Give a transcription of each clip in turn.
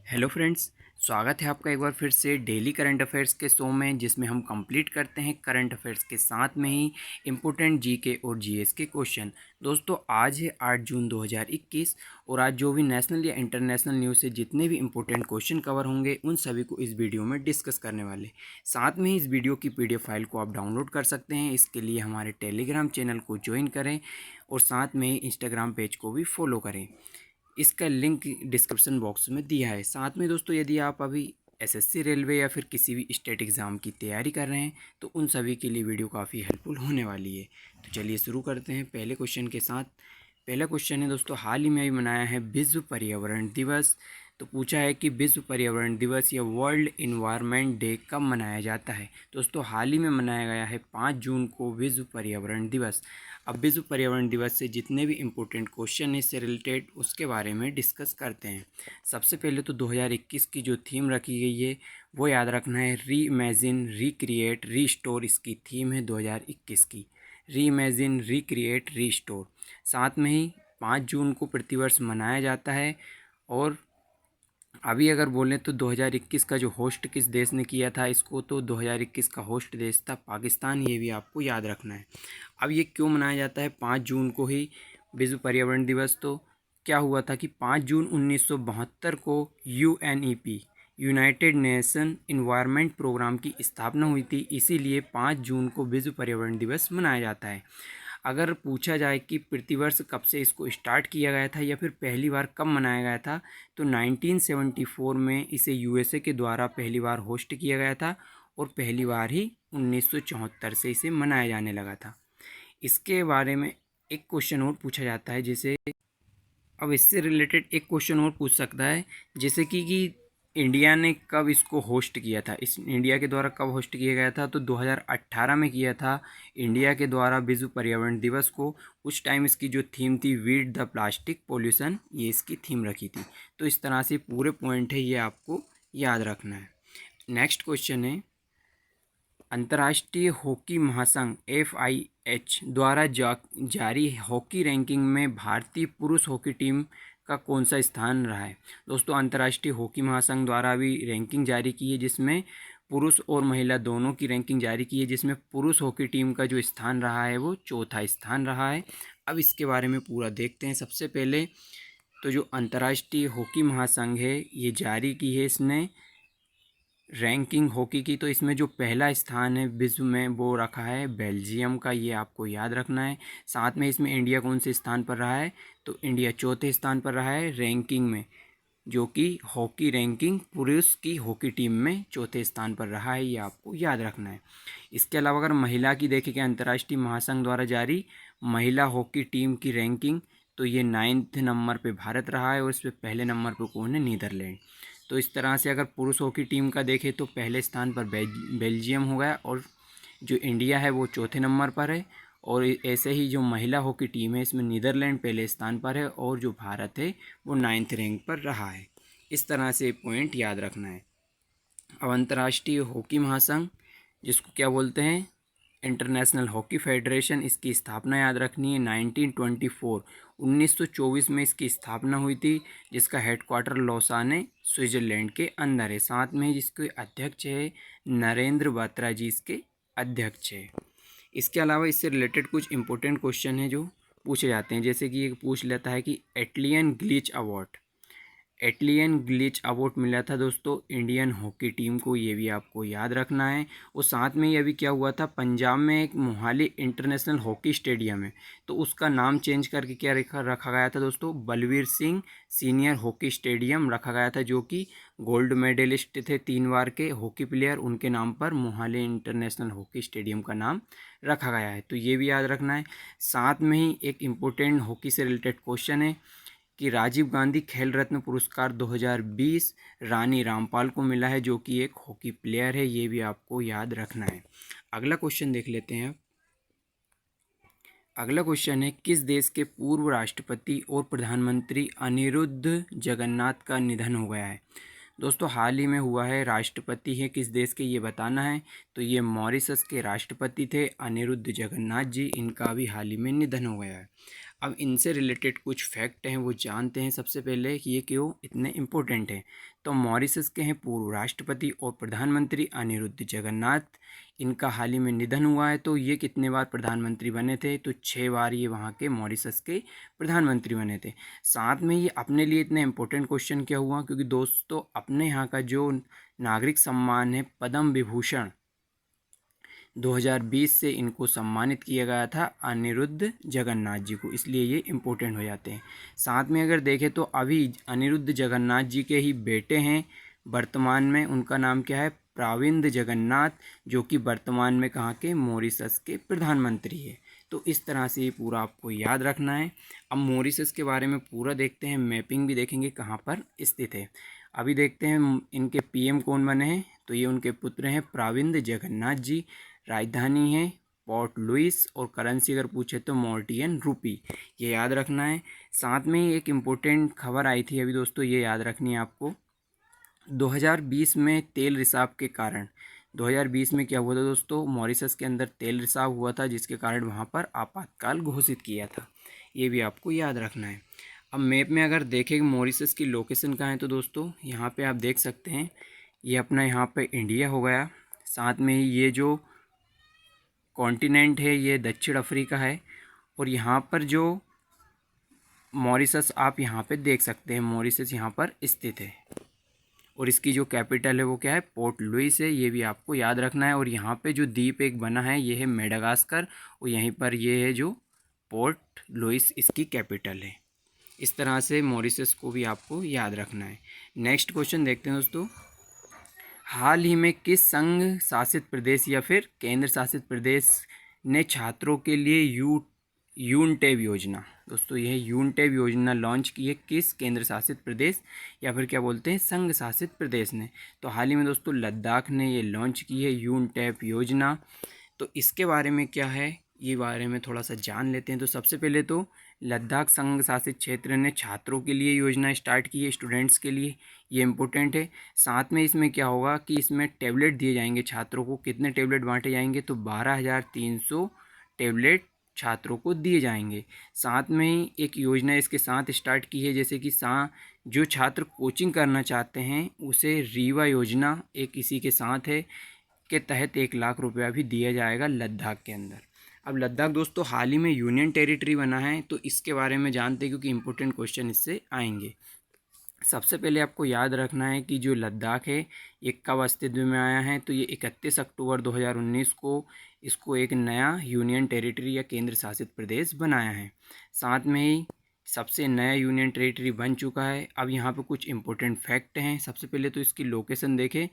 Hello friends, स्वागत है आपका एक बार फिर से डेली करंट अफेयर्स के शो में, जिसमें हम कंप्लीट करते हैं करंट अफेयर्स के साथ में ही इम्पोर्टेंट जीके और जीएस के क्वेश्चन। दोस्तों, आज है 8 जून 2021 और आज जो भी नेशनल या इंटरनेशनल न्यूज़ से जितने भी इम्पोर्टेंट क्वेश्चन कवर होंगे उन सभी को इस वीडियो में डिस्कस करने वाले। साथ में ही इस वीडियो की PDF फाइल को आप डाउनलोड कर सकते हैं। इसके लिए हमारे टेलीग्राम चैनल को ज्वाइन करें और साथ में ही इंस्टाग्राम पेज को भी फॉलो करें। इसका लिंक डिस्क्रिप्शन बॉक्स में दिया है। साथ में दोस्तों, यदि आप अभी एसएससी, रेलवे या फिर किसी भी स्टेट एग्ज़ाम की तैयारी कर रहे हैं तो उन सभी के लिए वीडियो काफ़ी हेल्पफुल होने वाली है। तो चलिए शुरू करते हैं पहले क्वेश्चन के साथ। पहला क्वेश्चन है दोस्तों, हाल ही में अभी मनाया है विश्व पर्यावरण दिवस। तो पूछा है कि विश्व पर्यावरण दिवस या वर्ल्ड इन्वायरमेंट डे कब मनाया जाता है। दोस्तों, हाल ही में मनाया गया है 5 जून को विश्व पर्यावरण दिवस। अब विश्व पर्यावरण दिवस से जितने भी इम्पोर्टेंट क्वेश्चन है इससे रिलेटेड उसके बारे में डिस्कस करते हैं। सबसे पहले तो 2021 की जो थीम रखी गई है वो याद रखना है, री इमेजिन, रिक्रिएट, रीस्टोर। इसकी थीम है 2021 की, री इमेजिन, रिक्रिएट, रीस्टोर। साथ में ही 5 जून को प्रतिवर्ष मनाया जाता है। और अभी अगर बोलें तो 2021 का जो होस्ट किस देश ने किया था इसको, तो 2021 का होस्ट देश था पाकिस्तान। ये भी आपको याद रखना है। अब ये क्यों मनाया जाता है 5 जून को ही विश्व पर्यावरण दिवस? तो क्या हुआ था कि 5 जून 1972 को UNEP, United Nation Environment Programme की स्थापना हुई थी। इसीलिए 5 जून को विश्व पर्यावरण दिवस मनाया जाता है। अगर पूछा जाए कि प्रतिवर्ष कब से इसको स्टार्ट किया गया था या फिर पहली बार कब मनाया गया था, तो 1974 में इसे USA के द्वारा पहली बार होस्ट किया गया था और पहली बार ही 1974 से इसे मनाया जाने लगा था। इसके बारे में एक क्वेश्चन और पूछा जाता है, जैसे अब इससे रिलेटेड एक क्वेश्चन और पूछ सकता है, जैसे कि इंडिया ने कब इसको होस्ट किया था, इस इंडिया के द्वारा कब होस्ट किया गया था? तो 2018 में किया था इंडिया के द्वारा विश्व पर्यावरण दिवस को। उस टाइम इसकी जो थीम थी, वीट द प्लास्टिक पोल्यूशन, ये इसकी थीम रखी थी। तो इस तरह से पूरे पॉइंट है, ये आपको याद रखना है। नेक्स्ट क्वेश्चन है, अंतर्राष्ट्रीय हॉकी महासंघ FIH द्वारा जारी हॉकी रैंकिंग में भारतीय पुरुष हॉकी टीम का कौन सा स्थान रहा है? दोस्तों, अंतर्राष्ट्रीय हॉकी महासंघ द्वारा अभी रैंकिंग जारी की है, जिसमें पुरुष और महिला दोनों की रैंकिंग जारी की है, जिसमें पुरुष हॉकी टीम का जो स्थान रहा है वो चौथा स्थान रहा है। अब इसके बारे में पूरा देखते हैं। सबसे पहले तो जो अंतर्राष्ट्रीय हॉकी महासंघ है ये जारी की है इसने रैंकिंग हॉकी की, तो इसमें जो पहला स्थान है विश्व में वो रखा है बेल्जियम का, ये आपको याद रखना है। साथ में इसमें इंडिया कौन से स्थान पर रहा है? तो इंडिया चौथे स्थान पर रहा है रैंकिंग में, जो कि हॉकी रैंकिंग पुरुष की हॉकी टीम में चौथे स्थान पर रहा है, ये आपको याद रखना है। इसके अलावा अगर महिला की देखें कि अंतर्राष्ट्रीय महासंघ द्वारा जारी महिला हॉकी टीम की रैंकिंग, तो ये 9th नंबर पे भारत रहा है और इस पर पहले नंबर पर कौन है? नीदरलैंड। तो इस तरह से अगर पुरुष हॉकी टीम का देखें तो पहले स्थान पर बेल्जियम हो गया और जो इंडिया है वो चौथे नंबर पर है। और ऐसे ही जो महिला हॉकी टीम है इसमें नीदरलैंड पहले स्थान पर है और जो भारत है वो 9th रैंक पर रहा है। इस तरह से पॉइंट याद रखना है। अब अंतर्राष्ट्रीय हॉकी महासंघ, जिसको क्या बोलते हैं? इंटरनेशनल हॉकी फेडरेशन, इसकी स्थापना याद रखनी है 1924, 1924 में इसकी स्थापना हुई थी, जिसका हेडक्वार्टर लौसाने स्विट्ज़रलैंड के अंदर है। साथ में जिसके अध्यक्ष है नरेंद्र बात्रा जी, इसके अध्यक्ष है। इसके अलावा इससे रिलेटेड कुछ इंपॉर्टेंट क्वेश्चन हैं जो पूछे जाते हैं, जैसे कि एक पूछ लेता है कि एटलियन ग्लिच अवार्ड, एटलियन ग्लिच अवार्ड मिला था दोस्तों इंडियन हॉकी टीम को, ये भी आपको याद रखना है। और साथ में ही अभी क्या हुआ था, पंजाब में एक मोहाली इंटरनेशनल हॉकी स्टेडियम है, तो उसका नाम चेंज करके क्या रखा गया था दोस्तों? Balbir Singh senior hockey stadium रखा गया था, जो कि गोल्ड मेडलिस्ट थे 3 बार के हॉकी प्लेयर, उनके नाम पर मोहाली इंटरनेशनल हॉकी स्टेडियम का नाम रखा गया है। तो ये भी याद रखना है। साथ में ही एक इम्पोर्टेंट हॉकी से रिलेटेड क्वेश्चन है कि राजीव गांधी खेल रत्न पुरस्कार 2020 रानी रामपाल को मिला है, जो कि एक हॉकी प्लेयर है, ये भी आपको याद रखना है। अगला क्वेश्चन देख लेते हैं। अगला क्वेश्चन है, किस देश के पूर्व राष्ट्रपति और प्रधानमंत्री अनिरुद्ध जगन्नाथ का निधन हो गया है? दोस्तों, हाल ही में हुआ है। राष्ट्रपति है किस देश के, ये बताना है। तो ये मॉरिशस के राष्ट्रपति थे अनिरुद्ध जगन्नाथ जी, इनका भी हाल ही में निधन हो गया है। अब इनसे रिलेटेड कुछ फैक्ट हैं वो जानते हैं सबसे पहले कि ये क्यों इतने इम्पोर्टेंट हैं। तो मॉरिशस के हैं पूर्व राष्ट्रपति और प्रधानमंत्री अनिरुद्ध जगन्नाथ। इनका हाल ही में निधन हुआ है। तो ये कितने बार प्रधानमंत्री बने थे? तो 6 बार ये वहाँ के मॉरिशस के प्रधानमंत्री बने थे। साथ में ये अपने लिए इतना इम्पोर्टेंट क्वेश्चन क्या हुआ, क्योंकि दोस्तों अपने यहाँ का जो नागरिक सम्मान है पद्म विभूषण 2020 से इनको सम्मानित किया गया था अनिरुद्ध जगन्नाथ जी को, इसलिए ये इम्पोर्टेंट हो जाते हैं। साथ में अगर देखें तो अभी अनिरुद्ध जगन्नाथ जी के ही बेटे हैं वर्तमान में, उनका नाम क्या है? प्रविंद जगन्नाथ, जो कि वर्तमान में कहाँ के? मॉरिशस के प्रधानमंत्री है। तो इस तरह से ये पूरा आपको याद रखना है। अब मॉरिशस के बारे में पूरा देखते हैं, मैपिंग भी देखेंगे कहाँ पर स्थित है। अभी देखते हैं इनके पीएम कौन बने हैं। तो ये उनके पुत्र हैं प्रविंद जगन्नाथ जी। राजधानी है पोर्ट लुइस और करेंसी अगर पूछे तो मॉर्टियन रूपी, ये याद रखना है। साथ में ही एक इम्पोर्टेंट खबर आई थी अभी दोस्तों, ये याद रखनी है आपको। 2020 में तेल रिसाव के कारण 2020 में क्या हुआ था दोस्तों? मॉरिशस के अंदर तेल रिसाव हुआ था, जिसके कारण वहाँ पर आपातकाल घोषित किया था। ये भी आपको याद रखना है। अब मैप में अगर देखें मॉरिशस की लोकेशन कहाँ है, तो दोस्तों यहाँ पे आप देख सकते हैं, ये अपना यहाँ पे इंडिया हो गया। साथ में ही ये जो कॉन्टिनेंट है ये दक्षिण अफ्रीका है। और यहाँ पर जो मॉरिशस आप यहाँ पे देख सकते हैं, मॉरिशस यहाँ पर स्थित है। और इसकी जो कैपिटल है वो क्या है? पोर्ट लुइस है। ये भी आपको याद रखना है। और यहाँ पे जो द्वीप एक बना है ये है मेडागास्कर, और यहीं पर ये है जो पोर्ट लुइस, इसकी कैपिटल है। इस तरह से मॉरिशस को भी आपको याद रखना है। नेक्स्ट क्वेश्चन देखते हैं दोस्तों, हाल ही में किस संघ शासित प्रदेश या फिर केंद्र शासित प्रदेश ने छात्रों के लिए यूनटेब योजना, दोस्तों यह यूनटेब योजना लॉन्च की है? किस केंद्र शासित प्रदेश या फिर क्या बोलते हैं संघ शासित प्रदेश ने? तो हाल ही में दोस्तों लद्दाख ने ये लॉन्च की है यूनटेब योजना। तो इसके बारे में क्या है, ये बारे में थोड़ा सा जान लेते हैं। तो सबसे पहले तो लद्दाख संघ शासित क्षेत्र ने छात्रों के लिए योजना स्टार्ट की है, स्टूडेंट्स के लिए, ये इम्पोर्टेंट है। साथ में इसमें क्या होगा कि इसमें टैबलेट दिए जाएंगे छात्रों को। कितने टैबलेट बांटे जाएंगे? तो 12,300 टैबलेट छात्रों को दिए जाएंगे। साथ में ही एक योजना इसके साथ स्टार्ट की है, जैसे कि जो छात्र कोचिंग करना चाहते हैं उसे रीवा योजना एक इसी के साथ है, के तहत 1 लाख रुपया भी दिया जाएगा लद्दाख के अंदर। अब लद्दाख दोस्तों हाल ही में यूनियन टेरिटरी बना है, तो इसके बारे में जानते हैं क्योंकि इंपॉर्टेंट क्वेश्चन इससे आएंगे। सबसे पहले आपको याद रखना है कि जो लद्दाख है ये कब अस्तित्व में आया है? तो ये 31 अक्टूबर 2019 को इसको एक नया यूनियन टेरिटरी या केंद्र शासित प्रदेश बनाया है। साथ में ही सबसे नया यूनियन टेरिटरी बन चुका है। अब यहाँ पे कुछ इंपॉर्टेंट फैक्ट हैं। सबसे पहले तो इसकी लोकेशन देखें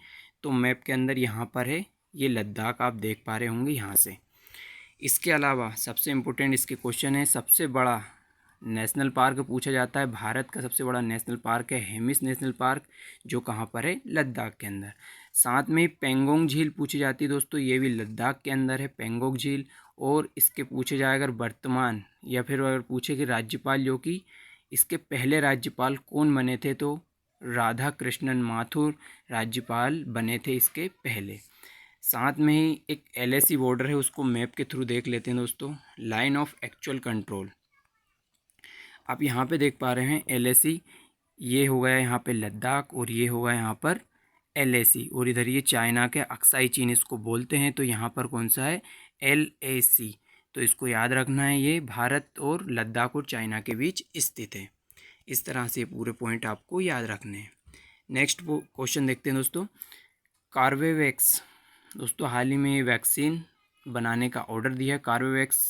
तो मैप के अंदर यहाँ पर है, ये लद्दाख आप देख पा रहे होंगे यहाँ से। इसके अलावा सबसे इम्पोर्टेंट इसके क्वेश्चन है, सबसे बड़ा नेशनल पार्क पूछा जाता है। भारत का सबसे बड़ा नेशनल पार्क है हेमिस नेशनल पार्क, जो कहाँ पर है? लद्दाख के अंदर। साथ में पेंगोंग झील पूछी जाती है दोस्तों, ये भी लद्दाख के अंदर है पेंगोंग झील। और इसके पूछे जाए अगर वर्तमान या फिर अगर पूछे कि राज्यपाल जो कि इसके पहले राज्यपाल कौन बने थे, तो राधा कृष्णन माथुर राज्यपाल बने थे इसके पहले। साथ में ही एक एलएसी बॉर्डर है, उसको मैप के थ्रू देख लेते हैं दोस्तों। लाइन ऑफ एक्चुअल कंट्रोल आप यहाँ पे देख पा रहे हैं एलएसी, ये हो गया यहाँ पे लद्दाख और ये होगा यहाँ पर एलएसी। और इधर ये चाइना के अक्साई चीन इसको बोलते हैं, तो यहाँ पर कौन सा है? एलएसी। तो इसको याद रखना है, ये भारत और लद्दाख और चाइना के बीच स्थित है। इस तरह से पूरे पॉइंट आपको याद रखने हैं। नेक्स्ट क्वेश्चन देखते हैं दोस्तों, कार्बेवैक्स दोस्तों हाल ही में वैक्सीन बनाने का ऑर्डर दिया। कार्बेवैक्स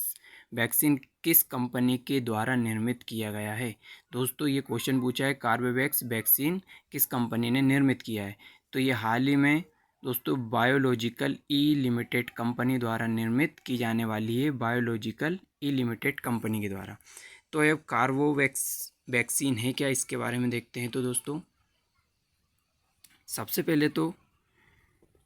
वैक्सीन किस कंपनी के द्वारा निर्मित किया गया है? दोस्तों ये क्वेश्चन पूछा है, कार्बेवैक्स वैक्सीन किस कंपनी ने निर्मित किया है? तो ये हाल ही में दोस्तों बायोलॉजिकल ई लिमिटेड कंपनी द्वारा निर्मित की जाने वाली है, बायोलॉजिकल ई लिमिटेड कंपनी के द्वारा। तो अब कार्बोवैक्स वैक्सीन है क्या, इसके बारे में देखते हैं। तो दोस्तों सबसे पहले तो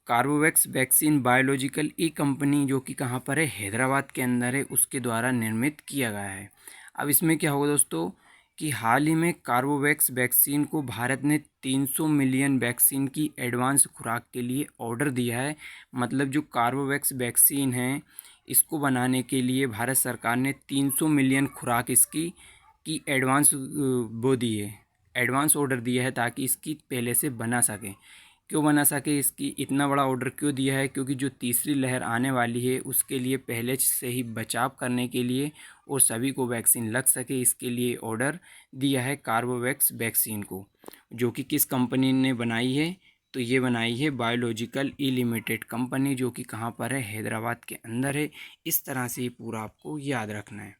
कार्बोवैक्स वैक्सीन बायोलॉजिकल ई कंपनी जो कि कहाँ पर है? हैदराबाद के अंदर है, उसके द्वारा निर्मित किया गया है। अब इसमें क्या होगा दोस्तों कि हाल ही में कार्बोवैक्स वैक्सीन को भारत ने 300 मिलियन वैक्सीन की एडवांस खुराक के लिए ऑर्डर दिया है। मतलब जो कार्बोवैक्स वैक्सीन है इसको बनाने के लिए भारत सरकार ने 300 मिलियन खुराक इसकी की एडवांस वो दी है, एडवांस ऑर्डर दिया है ताकि इसकी पहले से बना सके। क्यों बना सके, इसकी इतना बड़ा ऑर्डर क्यों दिया है, क्योंकि जो तीसरी लहर आने वाली है उसके लिए पहले से ही बचाव करने के लिए और सभी को वैक्सीन लग सके, इसके लिए ऑर्डर दिया है कार्बोवैक्स वैक्सीन को, जो कि किस कंपनी ने बनाई है, तो ये बनाई है बायोलॉजिकल ई लिमिटेड कंपनी, जो कि कहाँ पर है, हैदराबाद के अंदर है। इस तरह से ये पूरा आपको याद रखना है।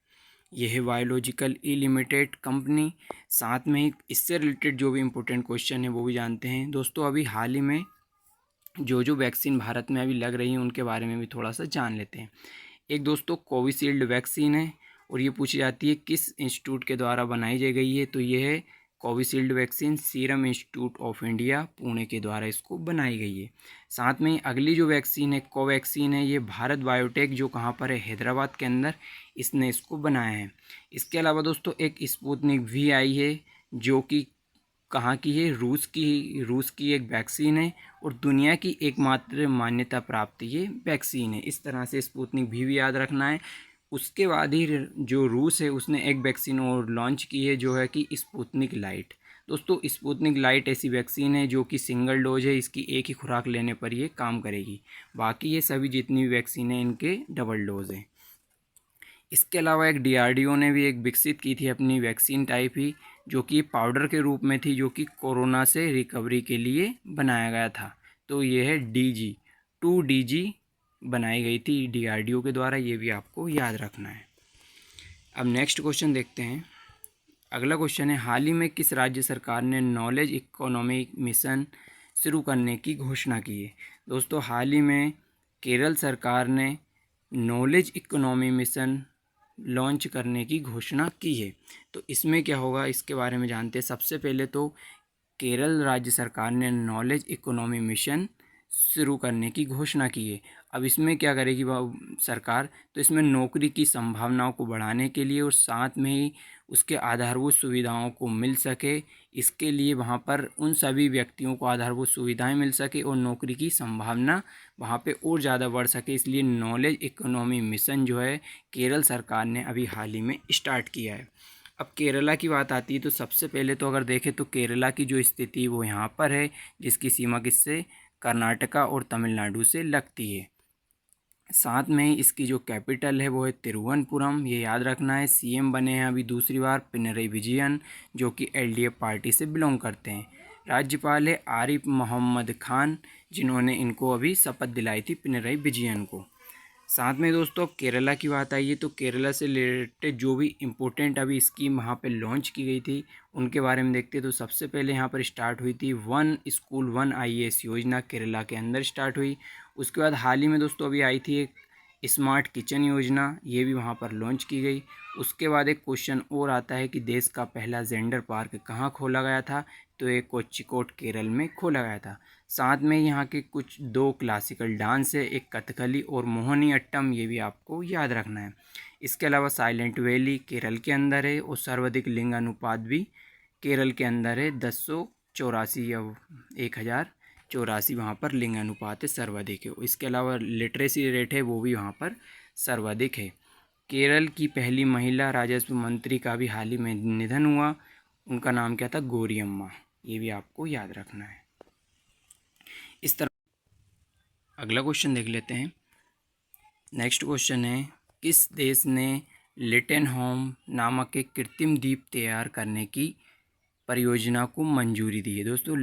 यह है बायोलॉजिकल ई लिमिटेड कंपनी। साथ में ही इससे रिलेटेड जो भी इम्पोर्टेंट क्वेश्चन है वो भी जानते हैं दोस्तों। अभी हाल ही में जो वैक्सीन भारत में अभी लग रही हैं उनके बारे में भी थोड़ा सा जान लेते हैं। एक दोस्तों कोविशील्ड वैक्सीन है और ये पूछी जाती है किस इंस्टीट्यूट के द्वारा बनाई जा गई है, तो ये है Covishield vaccine serum institute of India Pune के द्वारा इसको बनाई गई है। साथ में अगली जो वैक्सीन है कोवैक्सीन है, ये भारत बायोटेक जो कहाँ पर है, हैदराबाद के अंदर, इसने इसको बनाया है। इसके अलावा दोस्तों एक स्पुतनिक वी आई है जो कि कहाँ की है, रूस की एक वैक्सीन है और दुनिया की एकमात्र मान्यता प्राप्त ये वैक्सीन है। इस तरह से स्पुतनिक भी याद रखना है। उसके बाद ही जो रूस है उसने एक वैक्सीन और लॉन्च की है जो है कि स्पुतनिक लाइट। दोस्तों स्पुतनिक लाइट ऐसी वैक्सीन है जो कि सिंगल डोज है, इसकी एक ही खुराक लेने पर ये काम करेगी। बाकी ये सभी जितनी भी वैक्सीन है इनके डबल डोज हैं। इसके अलावा एक डीआरडीओ ने भी एक विकसित की थी अपनी वैक्सीन टाइप ही, जो कि पाउडर के रूप में थी, जो कि कोरोना से रिकवरी के लिए बनाया गया था। तो ये है DG बनाई गई थी डीआरडीओ के द्वारा, ये भी आपको याद रखना है। अब नेक्स्ट क्वेश्चन देखते हैं। अगला क्वेश्चन है हाल ही में किस राज्य सरकार ने नॉलेज इकोनॉमी मिशन शुरू करने की घोषणा की है। दोस्तों हाल ही में केरल सरकार ने नॉलेज इकोनॉमी मिशन लॉन्च करने की घोषणा की है। तो इसमें क्या होगा इसके बारे में जानते हैं। सबसे पहले तो केरल राज्य सरकार ने नॉलेज इकोनॉमी मिशन शुरू करने की घोषणा की है। अब इसमें क्या करेगी सरकार, तो इसमें नौकरी की संभावनाओं को बढ़ाने के लिए और साथ में ही उसके आधारभूत सुविधाओं को मिल सके, इसके लिए वहाँ पर उन सभी व्यक्तियों को आधारभूत सुविधाएं मिल सके और नौकरी की संभावना वहाँ पे और ज़्यादा बढ़ सके, इसलिए नॉलेज इकोनॉमी मिशन जो है केरल सरकार ने अभी हाल ही में स्टार्ट किया है। अब केरला की बात आती है तो सबसे पहले तो अगर देखें तो केरला की जो स्थिति वो यहाँ पर है, जिसकी सीमा किससे, कर्नाटका और तमिलनाडु से लगती है। साथ में ही इसकी जो कैपिटल है वो है तिरुवनंतपुरम, ये याद रखना है। सीएम बने हैं अभी दूसरी बार पिनरई विजयन, जो कि एलडीएफ पार्टी से बिलोंग करते हैं। राज्यपाल है आरिफ मोहम्मद खान, जिन्होंने इनको अभी शपथ दिलाई थी पिनरई विजयन को। साथ में दोस्तों अब केरला की बात आई है तो केरला से रिलेटेड जो भी इम्पोर्टेंट अभी स्कीम वहाँ पे लॉन्च की गई थी उनके बारे में देखते हैं। तो सबसे पहले यहाँ पर स्टार्ट हुई थी वन स्कूल वन IAS योजना, केरला के अंदर स्टार्ट हुई। उसके बाद हाल ही में दोस्तों अभी आई थी एक स्मार्ट किचन योजना, ये भी वहाँ पर लॉन्च की गई। उसके बाद एक क्वेश्चन और आता है कि देश का पहला जेंडर पार्क कहाँ खोला गया था, तो ये कोच्चिकोड केरल में खोला गया था। साथ में यहाँ के कुछ 2 क्लासिकल डांस है, एक कथकली और मोहिनी अट्टम, ये भी आपको याद रखना है। इसके अलावा साइलेंट वैली केरल के अंदर है और सर्वाधिक लिंग अनुपात भी केरल के अंदर है, 1084 या 1084 वहाँ पर लिंग अनुपात है, सर्वाधिक है। इसके अलावा लिटरेसी रेट है वो भी वहाँ पर सर्वाधिक है। केरल की पहली महिला राजस्व मंत्री का भी हाल ही में निधन हुआ, उनका नाम क्या था, गौरी अम्मा, ये भी आपको याद रखना है। इस तरह अगला क्वेश्चन देख लेते हैं। नेक्स्ट क्वेश्चन है किस देश ने लिटेनहोम नामक एक कृत्रिम द्वीप तैयार करने की परियोजना को मंजूरी दी है। दोस्तों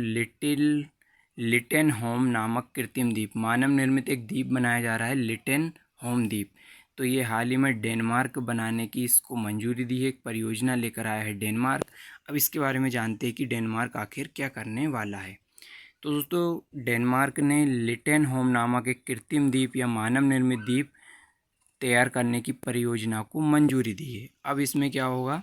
लिटेनहोम नामक कृत्रिम द्वीप, मानव निर्मित एक द्वीप बनाया जा रहा है लिटेनहोम द्वीप, तो ये हाल ही में डेनमार्क बनाने की इसको मंजूरी दी है, एक परियोजना लेकर आया है डेनमार्क। अब इसके बारे में जानते हैं कि डेनमार्क आखिर क्या करने वाला है। तो दोस्तों डेनमार्क ने लिटेनहोम नामक एक कृत्रिम द्वीप या मानव निर्मित द्वीप तैयार करने की परियोजना को मंजूरी दी है। अब इसमें क्या होगा,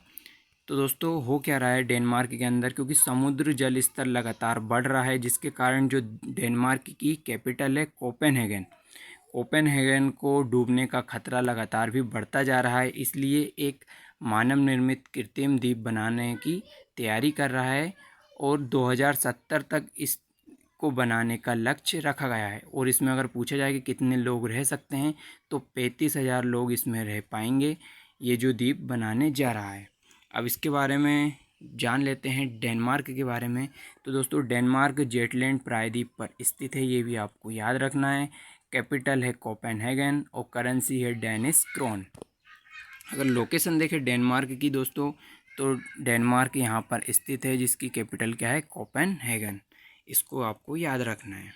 तो दोस्तों हो क्या रहा है डेनमार्क के अंदर, क्योंकि समुद्र जल स्तर लगातार बढ़ रहा है, जिसके कारण जो डेनमार्क की कैपिटल है कोपेनहेगन को डूबने का खतरा लगातार भी बढ़ता जा रहा है। इसलिए एक मानव निर्मित कृत्रिम द्वीप बनाने की तैयारी कर रहा है और 2070 तक इस को बनाने का लक्ष्य रखा गया है। और इसमें अगर पूछा जाए कि कितने लोग रह सकते हैं तो 35,000 लोग इसमें रह पाएंगे, ये जो द्वीप बनाने जा रहा है। अब इसके बारे में जान लेते हैं डेनमार्क के बारे में। तो दोस्तों डेनमार्क जेटलैंड प्रायद्वीप पर स्थित है, ये भी आपको याद रखना है। कैपिटल है कोपेनहेगन और करेंसी है डेनिश क्रोन। अगर लोकेशन देखें डेनमार्क की दोस्तों तो डेनमार्क यहाँ पर स्थित है, जिसकी कैपिटल क्या है, कोपेनहेगन। इसको आपको याद रखना है।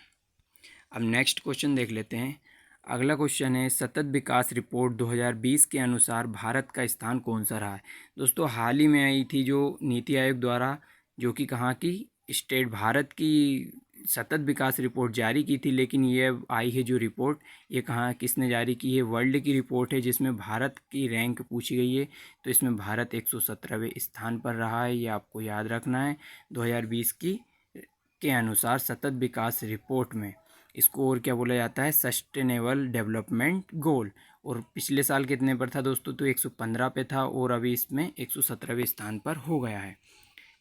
अब नेक्स्ट क्वेश्चन देख लेते हैं। अगला क्वेश्चन है सतत विकास रिपोर्ट 2020 के अनुसार भारत का स्थान कौन सा रहा है। दोस्तों हाल ही में आई थी जो नीति आयोग द्वारा, जो कि कहाँ की, स्टेट भारत की सतत विकास रिपोर्ट जारी की थी, लेकिन ये आई है जो रिपोर्ट, ये कहाँ किसने जारी की है, वर्ल्ड की रिपोर्ट है, जिसमें भारत की रैंक पूछी गई है। तो इसमें भारत 117वें स्थान पर रहा है, ये आपको याद रखना है 2020 की के अनुसार सतत विकास रिपोर्ट में। इसको और क्या बोला जाता है, सस्टेनेबल डेवलपमेंट गोल। और पिछले साल कितने पर था दोस्तों, तो 115 पे था और अभी इसमें 117वें स्थान पर हो गया है।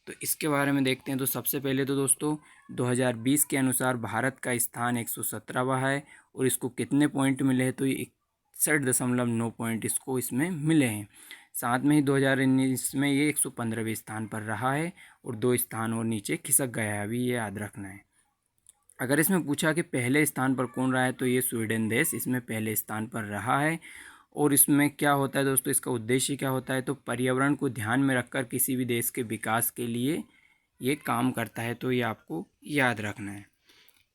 तो इसके बारे में देखते हैं। तो सबसे पहले तो दोस्तों 2020 के अनुसार भारत का स्थान 117वां है और इसको कितने पॉइंट मिले हैं, तो 61.9 पॉइंट इसको इसमें मिले हैं। साथ में ही 2019 में ये 115वें स्थान पर रहा है और 2 स्थान और नीचे खिसक गया है, अभी ये याद रखना है। अगर इसमें पूछा कि पहले स्थान पर कौन रहा है, तो ये स्वीडन देश इसमें पहले स्थान पर रहा है। और इसमें क्या होता है दोस्तों, इसका उद्देश्य क्या होता है, तो पर्यावरण को ध्यान में रखकर किसी भी देश के विकास के लिए ये काम करता है, तो ये आपको याद रखना है।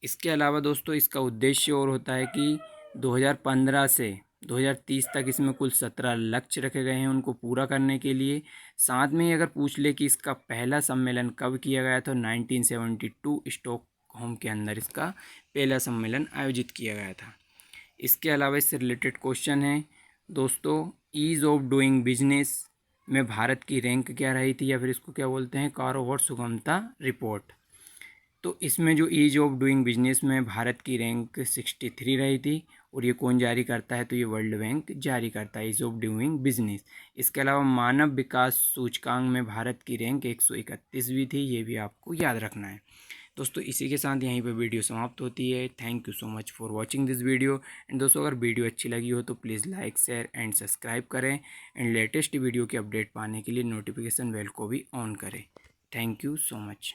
इसके अलावा दोस्तों इसका उद्देश्य और होता है कि 2015 से 2030 तक इसमें कुल 17 लक्ष्य रखे गए हैं उनको पूरा करने के लिए। साथ में ही अगर पूछ ले कि इसका पहला सम्मेलन कब किया गया, तो 1972 स्टॉकहोम के अंदर इसका पहला सम्मेलन आयोजित किया गया था। इसके अलावा इससे रिलेटेड क्वेश्चन है दोस्तों, ईज़ ऑफ डूइंग बिजनेस में भारत की रैंक क्या रही थी, या फिर इसको क्या बोलते हैं, कारोबार सुगमता रिपोर्ट। तो इसमें जो ईज ऑफ डूइंग बिजनेस में भारत की रैंक 63 रही थी। और ये कौन जारी करता है, तो ये वर्ल्ड बैंक जारी करता है, ईज ऑफ डूइंग बिजनेस। इसके अलावा मानव विकास सूचकांक में भारत की रैंक 131वीं थी, ये भी आपको याद रखना है। दोस्तों इसी के साथ यहीं पर वीडियो समाप्त होती है। Thank you so much for watching this video. And दोस्तों अगर वीडियो अच्छी लगी हो तो please like share and subscribe करें। एंड लेटेस्ट वीडियो की अपडेट पाने के लिए नोटिफिकेशन बेल को भी ऑन करें। Thank you so much.